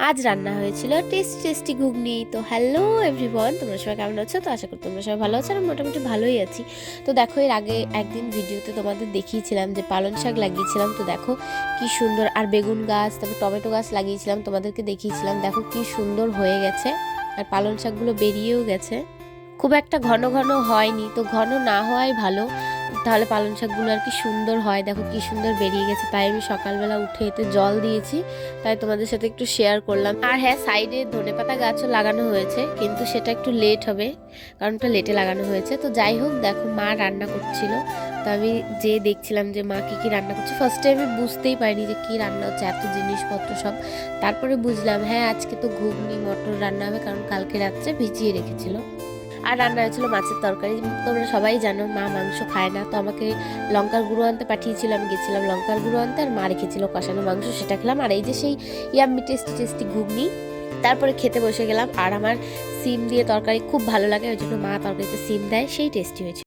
আজ রান্না হয়েছিল টেস্টি টেস্টি ঘুগনি। তো হ্যালো এভরিওয়ান, তোমরা সবাই কেমন আছো? তো আশা করি তোমরা সবাই ভালো আছো, আর মোটামুটি ভালোই আছি। তো দেখো, এর আগে একদিন ভিডিওতে তোমাদের দেখিয়েছিলাম যে পালং শাক লাগিয়েছিলাম। তো দেখো কি সুন্দর, আর বেগুন গাছ, তারপর টমেটো গাছ লাগিয়েছিলাম, তোমাদেরকে দেখিয়েছিলাম। দেখো কি সুন্দর হয়ে গেছে, আর পালং শাকগুলো বেরিয়েও গেছে। খুব একটা ঘন ঘন হয়নি, তো ঘন না হওয়াই ভালো, তাহলে পালং শাকগুলো আর কি সুন্দর হয়। দেখো কি সুন্দর বেরিয়ে গেছে। তাই আমি সকালবেলা উঠে এতে জল দিয়েছি, তাই তোমাদের সাথে একটু শেয়ার করলাম। আর হ্যাঁ, সাইডে ধনেপাতা গাছও লাগানো হয়েছে, কিন্তু সেটা একটু লেট হবে, কারণ ওটা লেটে লাগানো হয়েছে। তো যাই হোক, দেখো মা রান্না করছিল, তো আমি যে দেখছিলাম যে মা কি কি রান্না করছে। ফার্স্টে আমি বুঝতেই পারিনি যে কি রান্না হচ্ছে, এত জিনিসপত্র সব। তারপরে বুঝলাম, হ্যাঁ আজকে তো ঘুগনি মটর রান্না হবে, কারণ কালকে রাত্রে ভিজিয়ে রেখেছিল। আর রান্না হয়েছিল মাছের তরকারি। তোমরা সবাই জানো মা মাংস খায় না, তো আমাকে লঙ্কার গুঁড়ো আনতে পাঠিয়েছিল, আমি গেছিলাম লঙ্কার গুঁড়ো আনতে, আর মা রেখেছিল কষানো মাংস, সেটা খেলাম। আর এই যে সেই ইয়াম্মি টেস্টি টেস্টি ঘুগনি। তারপরে খেতে বসে গেলাম। আর আমার সিম দিয়ে তরকারি খুব ভালো লাগে, ওই জন্য মা তরকারিতে সিম দেয়, সেই টেস্টি হয়েছে।